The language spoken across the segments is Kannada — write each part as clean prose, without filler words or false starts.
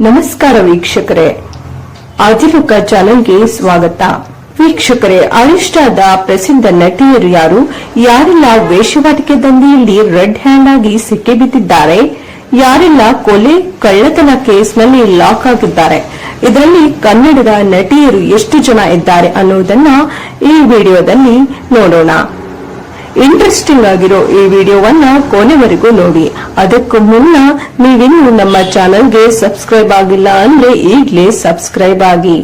ನಮಸ್ಕಾರ ವೀಕ್ಷಕರೇ, ಆದಿಲೋಕ ಚಾನೆಲ್ಗೆ ಸ್ವಾಗತ. ವೀಕ್ಷಕರೇ, ಅರೆಸ್ಟಾದ ಪ್ರಸಿದ್ಧ ನಟಿಯರು ಯಾರು? ಯಾರೆಲ್ಲ ವೇಶ್ಯಾವಾಟಿಕೆ ದಂಧೆಯಲ್ಲಿ ರೆಡ್ ಹ್ಯಾಂಡ್ ಆಗಿ ಸಿಕ್ಕಿಬಿದ್ದಿದ್ದಾರೆ? ಯಾರೆಲ್ಲ ಕೊಲೆ ಕಳ್ಳತನ ಕೇಸ್ನಲ್ಲಿ ಲಾಕ್ ಆಗಿದ್ದಾರೆ? ಇದರಲ್ಲಿ ಕನ್ನಡದ ನಟಿಯರು ಎಷ್ಟು ಜನ ಇದ್ದಾರೆ ಅನ್ನೋದನ್ನ ಈ ವಿಡಿಯೋದಲ್ಲಿ ನೋಡೋಣ. ಇಂಟ್ರೆಸ್ಟಿಂಗ್ ಆಗಿರೋ ಈ ವಿಡಿಯೋವನ್ನ ಕೊನೆವರೆಗೂ ನೋಡಿ. ಅದಕ್ಕೂ ಮುನ್ನ ನೀವಿನ್ನೂ ನಮ್ಮ ಚಾನೆಲ್ಗೆ ಸಬ್ಸ್ಕ್ರೈಬ್ ಆಗಿಲ್ಲ ಅಂದ್ರೆ ಈಗಲೇ ಸಬ್ಸ್ಕ್ರೈಬ್ ಆಗಿ.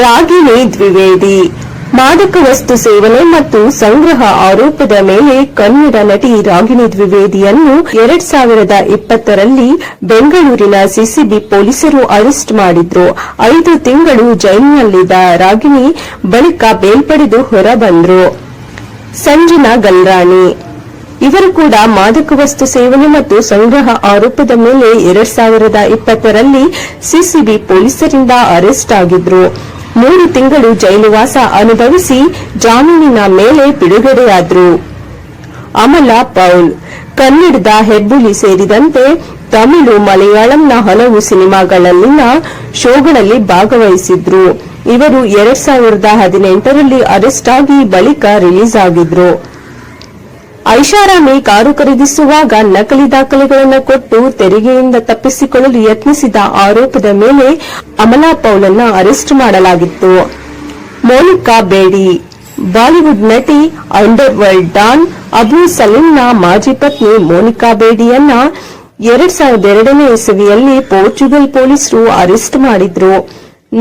ರಾಗಿಣಿ ದ್ವಿವೇದಿ ಮಾದಕ ವಸ್ತು ಸೇವನೆ ಮತ್ತು ಸಂಗ್ರಹ ಆರೋಪದ ಮೇಲೆ ಕನ್ನಡ ನಟಿ ರಾಗಿಣಿ ದ್ವಿವೇದಿಯನ್ನು 2020ರಲ್ಲಿ ಬೆಂಗಳೂರಿನ ಸಿಸಿಬಿ ಪೊಲೀಸರು ಅರೆಸ್ಟ್ ಮಾಡಿದ್ರು. 5 ತಿಂಗಳು ಜೈಲಿನಲ್ಲಿದ್ದ ರಾಗಿಣಿ ಬಳಿಕ ಬೇರ್ಪಡೆದು ಹೊರಬಂದ್ರು. ಸಂಜನಾ ಗಲ್ರಾಣಿ ಇವರು ಕೂಡ ಮಾದಕ ವಸ್ತು ಸೇವನೆ ಮತ್ತು ಸಂಗ್ರಹ ಆರೋಪದ ಮೇಲೆ 2020ರಲ್ಲಿ ಸಿಸಿಬಿ ಪೊಲೀಸರಿಂದ ಅರೆಸ್ಟ್ ಆಗಿದ್ರು. 3 ತಿಂಗಳು ಜೈಲುವಾಸ ಅನುಭವಿಸಿ ಜಾಮೀನಿನ ಮೇಲೆ ಬಿಡುಗಡೆಯಾದ್ರು. ಅಮಲಾ ಪೌಲ್ ಕನ್ನಡದ ಹೆಬ್ಬುಲಿ ಸೇರಿದಂತೆ ತಮಿಳು, ಮಲಯಾಳಂನ ಹಲವು ಸಿನಿಮಾಗಳಲ್ಲಿನ ಶೋಗಳಲ್ಲಿ ಭಾಗವಹಿಸಿದ್ರು. ಇವರು 2018ರಲ್ಲಿ ಅರೆಸ್ಟ್ ಆಗಿ ಬಳಿಕ ರಿಲೀಸ್ ಆಗಿದ್ರು. ಐಷಾರಾಮಿ ಕಾರು ಖರೀದಿಸುವಾಗ ನಕಲಿ ದಾಖಲೆಗಳನ್ನು ಕೊಟ್ಟು ತೆರಿಗೆಯಿಂದ ತಪ್ಪಿಸಿಕೊಳ್ಳಲು ಯತ್ನಿಸಿದ ಆರೋಪದ ಮೇಲೆ ಅಮಲಾ ಪೌಲನ್ನ ಅರೆಸ್ಟ್ ಮಾಡಲಾಗಿತ್ತು. ಮೋನಿಕಾ ಬೇಡಿ ಬಾಲಿವುಡ್ ನಟಿ, ಅಂಡರ್ ವರ್ಲ್ಡ್ ಡಾನ್ ಅಬು ಸಲೀಂನ ಮಾಜಿ ಪತ್ನಿ ಮೋನಿಕಾ ಬೇಡಿಯನ್ನ 2002ನೇ ಇಸವಿಯಲ್ಲಿ ಪೋರ್ಚುಗಲ್ ಪೊಲೀಸರು ಅರೆಸ್ಟ್ ಮಾಡಿದ್ರು.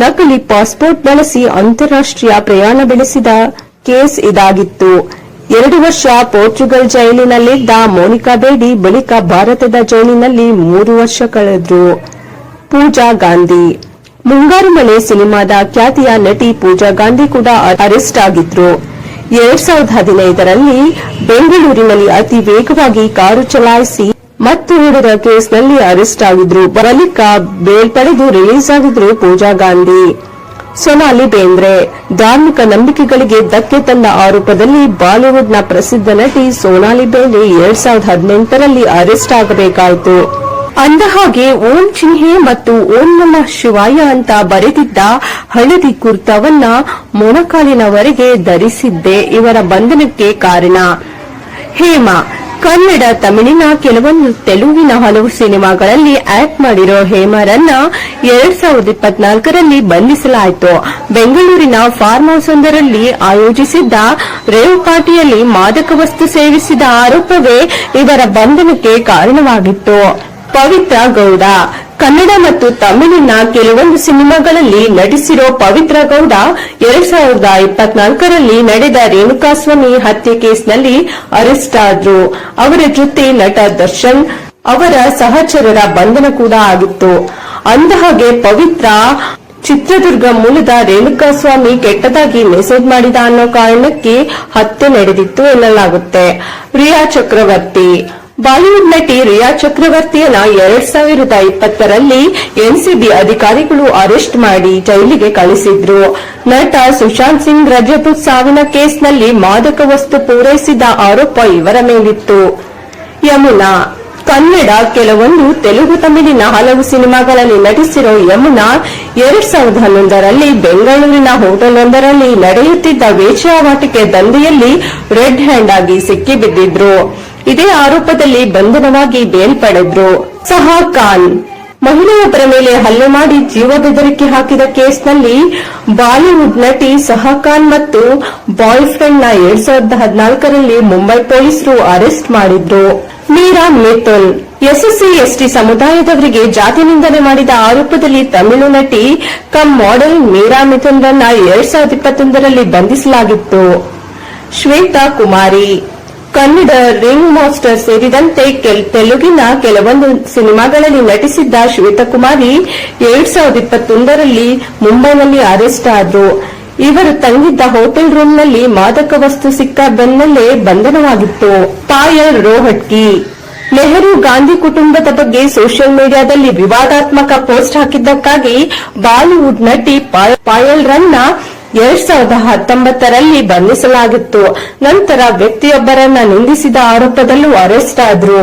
ನಕಲಿ ಪಾಸ್ಪೋರ್ಟ್ ಬಳಸಿ ಅಂತಾರಾಷ್ಟ್ರೀಯ ಪ್ರಯಾಣ ಬೆಳೆಸಿದ ಕೇಸ್ ಇದಾಗಿತ್ತು. 2 ವರ್ಷ ಪೋರ್ಚುಗಲ್ ಜೈಲಿನಲ್ಲಿದ್ದ ಮೋನಿಕಾ ಬೇಡಿ ಬಳಿಕ ಭಾರತದ ಜೈಲಿನಲ್ಲಿ 3 ವರ್ಷ ಕಳೆದ್ರು. ಪೂಜಾ ಗಾಂಧಿ ಮುಂಗಾರು ಮಳೆ ಸಿನಿಮಾದ ಖ್ಯಾತಿಯ ನಟಿ ಪೂಜಾ ಗಾಂಧಿ ಕೂಡ ಅರೆಸ್ಟ್ ಆಗಿದ್ರು. 2015ರಲ್ಲಿ ಬೆಂಗಳೂರಿನಲ್ಲಿ ಅತಿ ವೇಗವಾಗಿ ಕಾರು ಚಲಾಯಿಸಿ ಮತ್ತು ಹಿಡಿದ ಕೇಸ್ನಲ್ಲಿ ಅರೆಸ್ಟ್ ಆಗಿದ್ರು. ಬಳಿಕ ಬೇಲ್ ಪಡೆದು ರಿಲೀಸ್ ಆಗಿದ್ರು ಪೂಜಾ ಗಾಂಧಿ. ಸೊನಾಲಿ ಬೇಂದ್ರೆ ಧಾರ್ಮಿಕ ನಂಬಿಕೆಗಳಿಗೆ ಧಕ್ಕೆ ತಂದ ಆರೋಪದಲ್ಲಿ ಬಾಲಿವುಡ್ನ ಪ್ರಸಿದ್ಧ ನಟಿ ಸೊನಾಲಿ ಬೇಂದ್ರೆ 2018ರಲ್ಲಿ ಅರೆಸ್ಟ್ ಆಗಬೇಕಾಯಿತು. ಅಂದಹಾಗೆ ಓಂ ಚಿಹ್ನೆ ಮತ್ತು ಓಂ ನಮಃ ಶಿವಾಯ ಅಂತ ಬರೆದಿದ್ದ ಹಳದಿ ಕುರ್ತಾವನ್ನ ಮೊಣಕಾಲಿನವರೆಗೆ ಧರಿಸಿದ್ದೇ ಇವರ ಬಂಧನಕ್ಕೆ ಕಾರಣ. ಹೇಮಾ ಕನ್ನಡ, ತಮಿಳಿನ ಕೆಲವೊಂದು ತೆಲುಗಿನ ಹಲವು ಸಿನಿಮಾಗಳಲ್ಲಿ ಆಕ್ಟ್ ಮಾಡಿರೋ ಹೇಮಾರನ್ನ 2024ರಲ್ಲಿ ಬಂಧಿಸಲಾಯಿತು. ಬೆಂಗಳೂರಿನ ಫಾರ್ಮ್ ಹೌಸ್ ಒಂದರಲ್ಲಿ ಆಯೋಜಿಸಿದ್ದ ರೇವ್ ಪಾರ್ಟಿಯಲ್ಲಿ ಮಾದಕ ವಸ್ತು ಸೇವಿಸಿದ ಆರೋಪವೇ ಇವರ ಬಂಧನಕ್ಕೆ ಕಾರಣವಾಗಿತ್ತು. ಪವಿತ್ರ ಗೌಡ ಕನ್ನಡ ಮತ್ತು ತಮಿಳಿನ ಕೆಲವೊಂದು ಸಿನಿಮಾಗಳಲ್ಲಿ ನಟಿಸಿರೋ ಪವಿತ್ರ ಗೌಡ 2024ರಲ್ಲಿ ನಡೆದ ರೇಣುಕಾಸ್ವಾಮಿ ಹತ್ಯೆ ಕೇಸ್ನಲ್ಲಿ ಅರೆಸ್ಟ್ ಆದ್ರು. ಅವರ ಜೊತೆ ನಟ ದರ್ಶನ್ ಅವರ ಸಹಚರರ ಬಂಧನ ಕೂಡ ಆಗಿತ್ತು. ಅಂದಹಾಗೆ ಪವಿತ್ರ ಚಿತ್ರದುರ್ಗ ಮೂಲದ ರೇಣುಕಾಸ್ವಾಮಿ ಕೆಟ್ಟದಾಗಿ ಮೆಸೇಜ್ ಮಾಡಿದ ಅನ್ನೋ ಕಾರಣಕ್ಕೆ ಹತ್ಯೆ ನಡೆದಿತ್ತು ಎನ್ನಲಾಗುತ್ತೆ. ರಿಯಾ ಚಕ್ರವರ್ತಿ ಬಾಲಿವುಡ್ ನಟಿ ರಿಯಾ ಚಕ್ರವರ್ತಿಯನ್ನ 2020ರಲ್ಲಿ ಎನ್ಸಿಬಿ ಅಧಿಕಾರಿಗಳು ಅರೆಸ್ಟ್ ಮಾಡಿ ಜೈಲಿಗೆ ಕಳಿಸಿದ್ರು. ನಟ ಸುಶಾಂತ್ ಸಿಂಗ್ ರಜಪೂತ್ ಸಾವಿನ ಕೇಸ್ನಲ್ಲಿ ಮಾದಕ ವಸ್ತು ಪೂರೈಸಿದ ಆರೋಪ ಇವರ ಮೇಲಿತ್ತು. ಯಮುನಾ ಕನ್ನಡ, ಕೆಲವೊಂದು ತೆಲುಗು, ತಮಿಳಿನ ಹಲವು ಸಿನಿಮಾಗಳಲ್ಲಿ ನಟಿಸಿರೋ ಯಮುನಾ 2011ರಲ್ಲಿ ಬೆಂಗಳೂರಿನ ಹೋಟೆಲ್ ಒಂದರಲ್ಲಿ ನಡೆಯುತ್ತಿದ್ದ ವೇಶ್ಯಾವಾಟಿಕೆ ದಂಧೆಯಲ್ಲಿ ರೆಡ್ ಹ್ಯಾಂಡ್ ಆಗಿ ಸಿಕ್ಕಿಬಿದ್ದಿದ್ರು. ಇದೇ ಆರೋಪದಲ್ಲಿ ಬಂಧನವಾಗಿ ಬೇಲ್ ಪಡೆದ್ರು. ಸಹಾ ಖಾನ್ ಮಹಿಳೆಯೊಬ್ಬರ ಮೇಲೆ ಹಲ್ಲೆ ಮಾಡಿ ಜೀವ ಬೆದರಿಕೆ ಹಾಕಿದ ಕೇಸ್ನಲ್ಲಿ ಬಾಲಿವುಡ್ ನಟಿ ಸಹಾ ಖಾನ್ ಮತ್ತು ಬಾಯ್ ಫ್ರೆಂಡ್ ನ 2014ರಲ್ಲಿ ಮುಂಬೈ ಪೊಲೀಸರು ಅರೆಸ್ಟ್ ಮಾಡಿದ್ರು. ಮೀರಾ ಮಿಥುನ್ ಎಸ್ಸಿ ಎಸ್ಟಿ ಸಮುದಾಯದವರಿಗೆ ಜಾತಿ ನಿಂದನೆ ಮಾಡಿದ ಆರೋಪದಲ್ಲಿ ತಮಿಳು ನಟಿ ಕಮ್ ಮಾಡೆಲ್ ಮೀರಾ ಮಿಥುನ್ ರನ್ನ 2021ರಲ್ಲಿ ಬಂಧಿಸಲಾಗಿತ್ತು. ಶ್ವೇತಾ ಕುಮಾರಿ ಕನ್ನಡ, ರಿಂಗ್ ಮಾಸ್ಟರ್ ಸೇರಿದಂತೆ ತೆಲುಗಿನ ಕೆಲವೊಂದು ಸಿನಿಮಾಗಳಲ್ಲಿ ನಟಿಸಿದ್ದ ಶ್ವೇತಕುಮಾರಿ 2021ರಲ್ಲಿ ಮುಂಬೈನಲ್ಲಿ ಅರೆಸ್ಟ್ ಆದ್ರು. ಇವರು ತಂಗಿದ್ದ ಹೋಟೆಲ್ ರೂಮ್ನಲ್ಲಿ ಮಾದಕ ವಸ್ತು ಸಿಕ್ಕ ಬೆನ್ನಲ್ಲೇ ಬಂಧನವಾಗಿತ್ತು. ಪಾಯಲ್ ರೋಹಟ್ಗಿ ನೆಹರು ಗಾಂಧಿ ಕುಟುಂಬದ ಬಗ್ಗೆ ಸೋಷಿಯಲ್ ಮೀಡಿಯಾದಲ್ಲಿ ವಿವಾದಾತ್ಮಕ ಪೋಸ್ಟ್ ಹಾಕಿದ್ದಕ್ಕಾಗಿ ಬಾಲಿವುಡ್ ನಟಿ ಪಾಯಲ್ ರನ್ನ 2019ರಲ್ಲಿ ಬಂಧಿಸಲಾಗಿತ್ತು. ನಂತರ ವ್ಯಕ್ತಿಯೊಬ್ಬರನ್ನ ನಿಂದಿಸಿದ ಆರೋಪದಲ್ಲೂ ಅರೆಸ್ಟ್ ಆದ್ರು.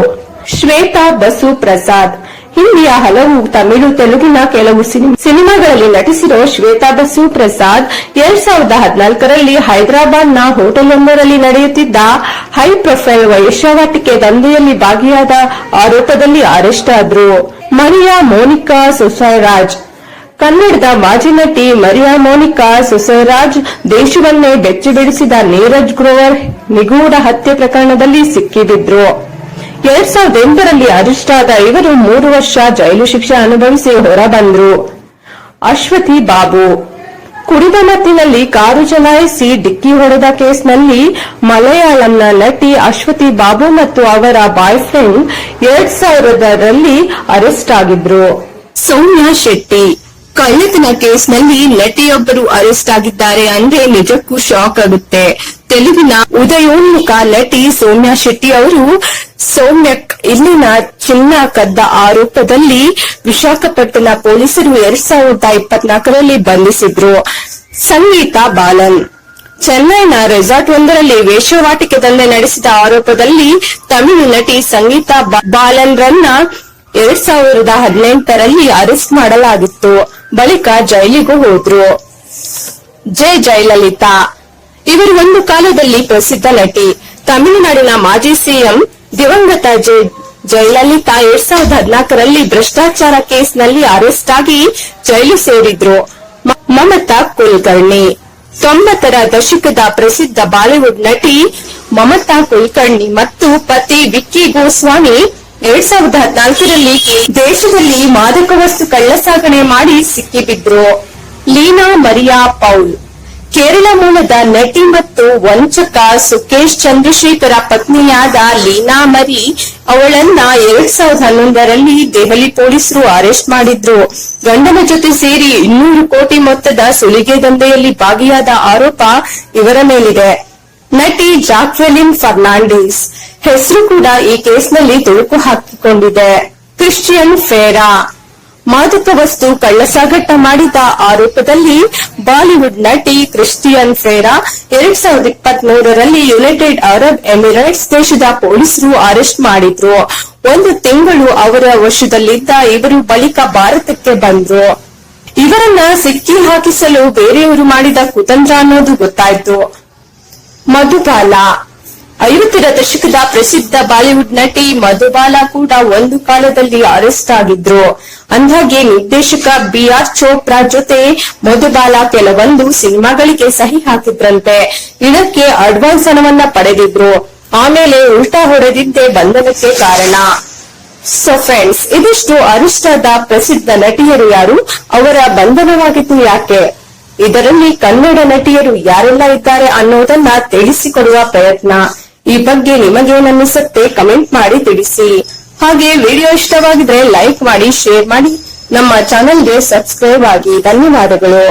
ಶ್ವೇತಾ ಬಸು ಪ್ರಸಾದ್ ಹಿಂದಿಯ ಹಲವು ತಮಿಳು ತೆಲುಗಿನ ಕೆಲವು ಸಿನಿಮಾಗಳಲ್ಲಿ ನಟಿಸಿರೋ ಶ್ವೇತಾ ಬಸು ಪ್ರಸಾದ್ 2014ರಲ್ಲಿ ಹೈದರಾಬಾದ್ ನ ಹೋಟೆಲ್ವೊಂದರಲ್ಲಿ ನಡೆಯುತ್ತಿದ್ದ ಹೈ ಪ್ರೊಫೈಲ್ ವೇಶ್ಯಾವಾಟಿಕೆ ದಂಧೆಯಲ್ಲಿ ಭಾಗಿಯಾದ ಆರೋಪದಲ್ಲಿ ಅರೆಸ್ಟ್ ಆದ್ರು. ಮರಿಯಾ ಮೋನಿಕಾ ಸೊಸೈರಾಜ್. ಕನ್ನಡದ ಮಾಜಿ ನಟಿ ಮರಿಯಾ ಮೋನಿಕಾ ಸೊಸೈರಾಜ್ ದೇಶವನ್ನೇ ಬೆಚ್ಚಿಬಿಡಿಸಿದ ನೀರಜ್ ಗ್ರೋವರ್ ನಿಗೂಢ ಹತ್ಯೆ ಪ್ರಕರಣದಲ್ಲಿ ಸಿಕ್ಕಿಬಿದ್ರು. 2008ರಲ್ಲಿ ಅರೆಸ್ಟ್ ಆದ ಇವರು 3 ವರ್ಷ ಜೈಲು ಶಿಕ್ಷೆ ಅನುಭವಿಸಿ ಹೊರಬಂದ್ರು. ಅಶ್ವತಿ ಬಾಬು. ಕುಡಿದ ಮತ್ತಿನಲ್ಲಿ ಕಾರು ಚಲಾಯಿಸಿ ಡಿಕ್ಕಿ ಹೊಡೆದ ಕೇಸ್ನಲ್ಲಿ ಮಲಯಾಳಂನ ನಟಿ ಅಶ್ವತಿ ಬಾಬು ಮತ್ತು ಅವರ ಬಾಯ್ ಫ್ರೆಂಡ್ 2000ರಲ್ಲಿ ಅರೆಸ್ಟ್ ಆಗಿದ್ರು. ಸೌಮ್ಯಾ ಶೆಟ್ಟಿ. ಕಳ್ಳತನ ಕೇಸ್ನಲ್ಲಿ ನಟಿಯೊಬ್ಬರು ಅರೆಸ್ಟ್ ಆಗಿದ್ದಾರೆ ಅಂದ್ರೆ ನಿಜಕ್ಕೂ ಶಾಕ್ ಆಗುತ್ತೆ. ತೆಲುಗಿನ ಉದಯೋನ್ಮುಖ ನಟಿ ಸೌಮ್ಯಾ ಶೆಟ್ಟಿ ಅವರು ಸೌಮ್ಯಕ್ ಇಲ್ಲಿನ ಚಿನ್ನ ಕದ್ದ ಆರೋಪದಲ್ಲಿ ವಿಶಾಖಪಟ್ಟಣ ಪೊಲೀಸರು 2024ರಲ್ಲಿ ಬಂಧಿಸಿದ್ರು. ಸಂಗೀತಾ ಬಾಲನ್. ಚೆನ್ನೈನ ರೆಸಾರ್ಟ್ ಒಂದರಲ್ಲಿ ವೇಶ್ಯಾವಾಟಿಕೆ ದಂಧೆ ನಡೆಸಿದ ಆರೋಪದಲ್ಲಿ ತಮಿಳು ನಟಿ ಸಂಗೀತಾ ಬಾಲನ್ ರನ್ನ 2018ರಲ್ಲಿ ಅರೆಸ್ಟ್ ಮಾಡಲಾಗಿತ್ತು. ಬಳಿಕ ಜೈಲಿಗೂ ಹೋದ್ರು. ಜಯಲಲಿತಾ. ಇವರು ಒಂದು ಕಾಲದಲ್ಲಿ ಪ್ರಸಿದ್ಧ ನಟಿ. ತಮಿಳುನಾಡಿನ ಮಾಜಿ ಸಿಎಂ ದಿವಂಗತ ಜಯಲಲಿತಾ 2014ರಲ್ಲಿ ಭ್ರಷ್ಟಾಚಾರ ಕೇಸ್ನಲ್ಲಿ ಅರೆಸ್ಟ್ ಆಗಿ ಜೈಲು ಸೇರಿದ್ರು. ಮಮತಾ ಕುಲಕರ್ಣಿ. 90ರ ದಶಕದ ಪ್ರಸಿದ್ಧ ಬಾಲಿವುಡ್ ನಟಿ ಮಮತಾ ಕುಲಕರ್ಣಿ ಮತ್ತು ಪತಿ ವಿಕ್ಕಿ ಗೋಸ್ವಾಮಿ 2014ರಲ್ಲಿ ದೇಶದಲ್ಲಿ ಮಾದಕ ವಸ್ತು ಕಳ್ಳಸಾಗಣೆ ಮಾಡಿ ಸಿಕ್ಕಿಬಿದ್ರು. ಲೀನಾ ಮರಿಯಾ ಪೌಲ್. ಕೇರಳ ಮೂಲದ ನಟಿ ಮತ್ತು ವಂಚಕ ಸುಕೇಶ್ ಚಂದ್ರಶೇಖರ ಪತ್ನಿಯಾದ ಲೀನಾ ಮರಿ ಅವಳನ್ನ 2011ರಲ್ಲಿ ದೆಹಲಿ ಪೊಲೀಸರು ಅರೆಸ್ಟ್ ಮಾಡಿದ್ರು. ಗಂಡನ ಜೊತೆ ಸೇರಿ 200 ಕೋಟಿ ಮೊತ್ತದ ಸುಲಿಗೆ ದಂಧೆಯಲ್ಲಿ ಭಾಗಿಯಾದ ಆರೋಪ ಇವರ ಮೇಲಿದೆ. ನಟಿ ಜಾಕ್ವೆಲಿನ್ ಫರ್ನಾಂಡಿಸ್ ಹೆಸರು ಕೂಡ ಈ ಕೇಸ್ನಲ್ಲಿ ತುಳುಕು ಹಾಕಿಕೊಂಡಿದೆ. ಕ್ರಿಶ್ಚಿಯನ್ ಫೇರಾ. ಮಾದಕ ವಸ್ತು ಕಳ್ಳಸಾಗಾಟ ಮಾಡಿದ ಆರೋಪದಲ್ಲಿ ಬಾಲಿವುಡ್ ನಟಿ ಕ್ರಿಸ್ಟಿಯನ್ ಫೇರಾ 2023ರಲ್ಲಿ ಯುನೈಟೆಡ್ ಅರಬ್ ಎಮಿರೇಟ್ಸ್ ದೇಶದ ಪೊಲೀಸರು ಅರೆಸ್ಟ್ ಮಾಡಿದ್ರು. 1 ತಿಂಗಳು ಅವರ ವಶದಲ್ಲಿದ್ದ ಇವರು ಬಳಿಕ ಭಾರತಕ್ಕೆ ಬಂದ್ರು. ಇವರನ್ನ ಸಿಕ್ಕಿ ಹಾಕಿಸಲು ಬೇರೆಯವರು ಮಾಡಿದ ಕುತಂತ್ರ ಅನ್ನೋದು ಗೊತ್ತಾಯ್ತು. ಮಧುಬಾಲಾ. 50ರ ದಶಕದ ಪ್ರಸಿದ್ಧ ಬಾಲಿವುಡ್ ನಟಿ ಮಧುಬಾಲಾ ಕೂಡ ಒಂದು ಕಾಲದಲ್ಲಿ ಅರೆಸ್ಟ್ ಆಗಿದ್ರು. ಅಂದಾಗೆ ನಿರ್ದೇಶಕ BR ಚೋಪ್ರಾ ಜೊತೆ ಮಧುಬಾಲಾ ಕೆಲವೊಂದು ಸಿನಿಮಾಗಳಿಗೆ ಸಹಿ ಹಾಕಿದ್ರಂತೆ. ಇದಕ್ಕೆ ಅಡ್ವಾನ್ಸ್ ಹಣವನ್ನ ಪಡೆದಿದ್ರು. ಆಮೇಲೆ ಉಲ್ಟಾ ಹೊಡೆದಿದ್ದೇ ಬಂಧನಕ್ಕೆ ಕಾರಣ. ಸೊ ಫ್ರೆಂಡ್ಸ್, ಇದಿಷ್ಟು ಅರೆಸ್ಟ್ ಆದ ಪ್ರಸಿದ್ಧ ನಟಿಯರು ಯಾರು, ಅವರ ಬಂಧನವಾಗಿದ್ದು ಯಾಕೆ, ಇದರಲ್ಲಿ ಕನ್ನಡ ನಟಿಯರು ಯಾರೆಲ್ಲ ಇದ್ದಾರೆ ಅನ್ನೋದನ್ನ ತಿಳಿಸಿಕೊಡುವ ಪ್ರಯತ್ನ. ಈ ಬಗ್ಗೆ ನಿಮಗೇನನ್ನಿಸುತ್ತೆ ಕಮೆಂಟ್ ಮಾಡಿ ತಿಳಿಸಿ. ಹಾಗೆ ವಿಡಿಯೋ ಇಷ್ಟವಾಗಿದ್ರೆ ಲೈಕ್ ಮಾಡಿ, ಶೇರ್ ಮಾಡಿ, ನಮ್ಮ ಚಾನೆಲ್ಗೆ ಸಬ್ಸ್ಕ್ರೈಬ್ ಆಗಿ. ಧನ್ಯವಾದಗಳು.